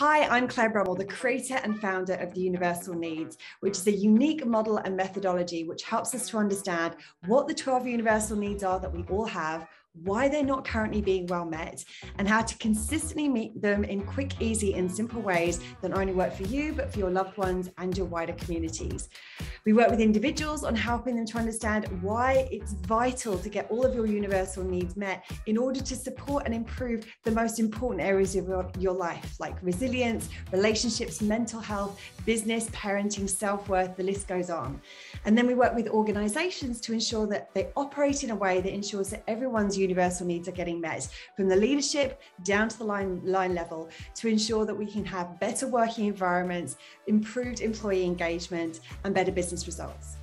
Hi, I'm Claire Brummel, the creator and founder of the Universal Needs, which is a unique model and methodology which helps us to understand what the 12 universal needs are that we all have, why they're not currently being well met, and how to consistently meet them in quick, easy, and simple ways that not only work for you, but for your loved ones and your wider communities. We work with individuals on helping them to understand why it's vital to get all of your universal needs met in order to support and improve the most important areas of your life, like resilience, relationships, mental health, business, parenting, self-worth, the list goes on. And then we work with organizations to ensure that they operate in a way that ensures that everyone's universal needs are getting met, from the leadership down to the line level, to ensure that we can have better working environments, improved employee engagement, and better business results.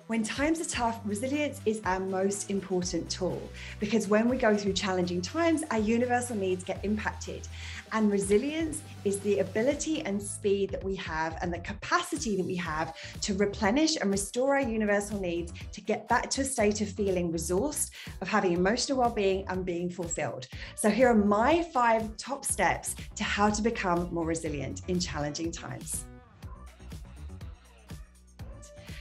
When times are tough, resilience is our most important tool, because when we go through challenging times, our universal needs get impacted. And resilience is the ability and speed that we have and the capacity that we have to replenish and restore our universal needs to get back to a state of feeling resourced, of having emotional well-being and being fulfilled. So here are my 5 top steps to how to become more resilient in challenging times.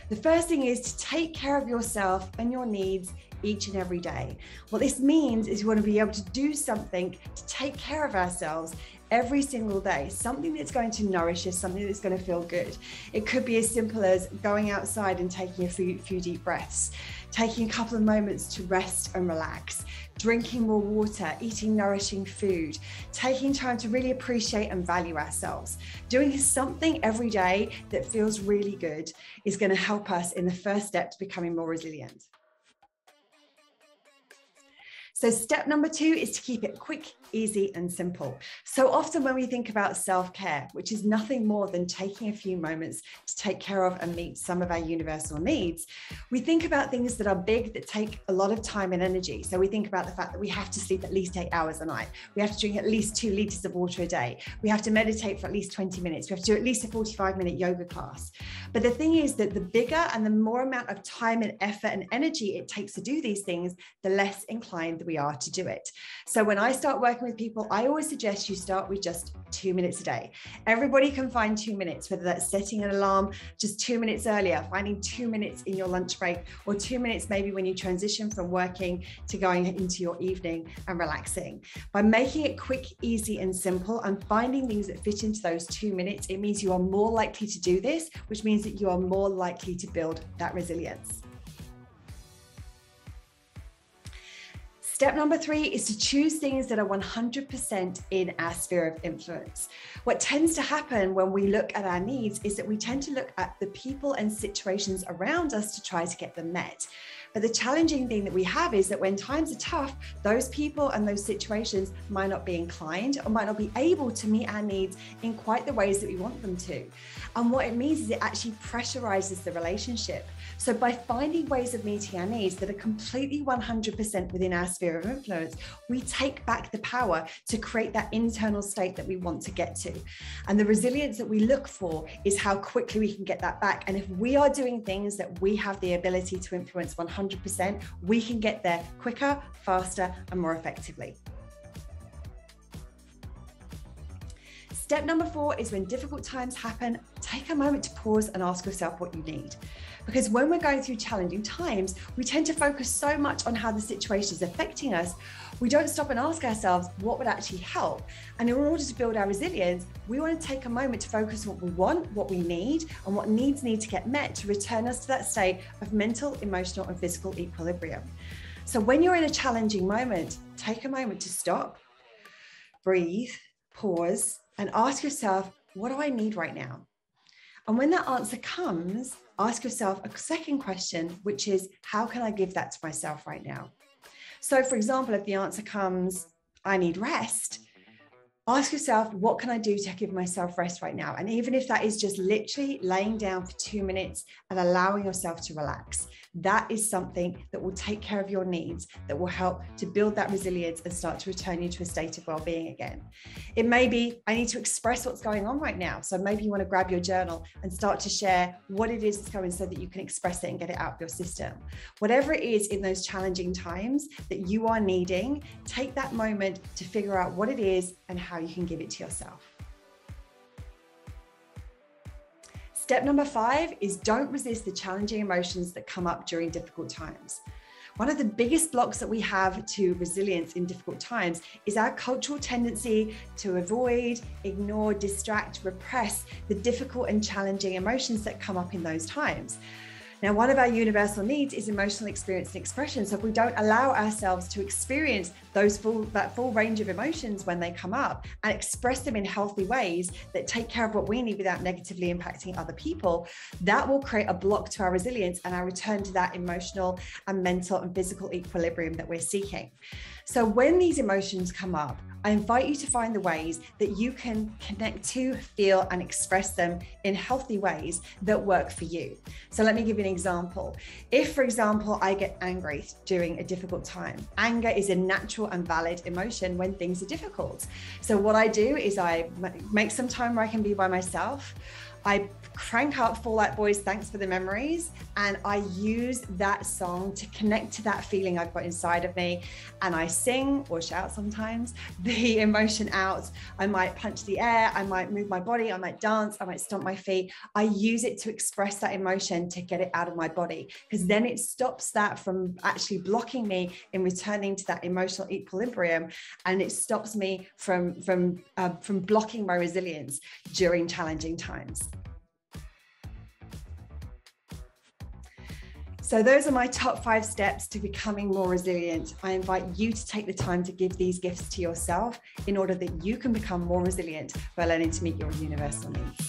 The first thing is to take care of yourself and your needs each and every day. What this means is you want to be able to do something to take care of ourselves every single day, something that's going to nourish us, something that's going to feel good. It could be as simple as going outside and taking a few deep breaths, taking a couple of moments to rest and relax, drinking more water, eating nourishing food, taking time to really appreciate and value ourselves. Doing something every day that feels really good is going to help us in the first step to becoming more resilient. So step number 2 is to keep it quick, easy, and simple. So often when we think about self-care, which is nothing more than taking a few moments to take care of and meet some of our universal needs, we think about things that are big, that take a lot of time and energy. So we think about the fact that we have to sleep at least 8 hours a night. We have to drink at least 2 liters of water a day. We have to meditate for at least 20 minutes. We have to do at least a 45-minute yoga class. But the thing is that the bigger and the more amount of time and effort and energy it takes to do these things, the less inclined we are to do it. So when I start working with people, I always suggest you start with just 2 minutes a day. Everybody can find 2 minutes, whether that's setting an alarm just 2 minutes earlier, finding 2 minutes in your lunch break, or 2 minutes maybe when you transition from working to going into your evening and relaxing. By making it quick, easy, and simple, and finding things that fit into those 2 minutes, it means you are more likely to do this, which means that you are more likely to build that resilience. Step number 3 is to choose things that are 100% in our sphere of influence. What tends to happen when we look at our needs is that we tend to look at the people and situations around us to try to get them met. But the challenging thing that we have is that when times are tough, those people and those situations might not be inclined or might not be able to meet our needs in quite the ways that we want them to. And what it means is it actually pressurizes the relationship. So by finding ways of meeting our needs that are completely 100% within our sphere of influence, we take back the power to create that internal state that we want to get to. And the resilience that we look for is how quickly we can get that back. And if we are doing things that we have the ability to influence 100%, we can get there quicker, faster, and more effectively. Step number 4 is when difficult times happen, take a moment to pause and ask yourself what you need. Because when we're going through challenging times, we tend to focus so much on how the situation is affecting us, we don't stop and ask ourselves what would actually help. And in order to build our resilience, we want to take a moment to focus on what we want, what we need, and what needs need to get met to return us to that state of mental, emotional, and physical equilibrium. So when you're in a challenging moment, take a moment to stop, breathe, pause, and ask yourself, what do I need right now? And when that answer comes, ask yourself a second question, which is, how can I give that to myself right now? So for example, if the answer comes, I need rest, ask yourself, what can I do to give myself rest right now? And even if that is just literally laying down for 2 minutes and allowing yourself to relax, that is something that will take care of your needs, that will help to build that resilience and start to return you to a state of well-being again. It may be, I need to express what's going on right now. So maybe you want to grab your journal and start to share what it is that's going so that you can express it and get it out of your system. Whatever it is in those challenging times that you are needing, take that moment to figure out what it is and how how you can give it to yourself. Step number 5 is don't resist the challenging emotions that come up during difficult times. One of the biggest blocks that we have to resilience in difficult times is our cultural tendency to avoid, ignore, distract, repress the difficult and challenging emotions that come up in those times. Now, one of our universal needs is emotional experience and expression. So if we don't allow ourselves to experience that full range of emotions when they come up and express them in healthy ways that take care of what we need without negatively impacting other people, that will create a block to our resilience and our return to that emotional and mental and physical equilibrium that we're seeking. So when these emotions come up, I invite you to find the ways that you can connect to, feel, and express them in healthy ways that work for you. So let me give you an example. If, for example, I get angry during a difficult time, anger is a natural and valid emotion when things are difficult. So what I do is I make some time where I can be by myself. I crank up Fall Out Boy's Thanks for the Memories, and I use that song to connect to that feeling I've got inside of me. And I sing or shout sometimes the emotion out. I might punch the air, I might move my body, I might dance, I might stomp my feet. I use it to express that emotion, to get it out of my body, because then it stops that from actually blocking me in returning to that emotional equilibrium, and it stops me from blocking my resilience during challenging times. So those are my top 5 steps to becoming more resilient. I invite you to take the time to give these gifts to yourself in order that you can become more resilient by learning to meet your universal needs.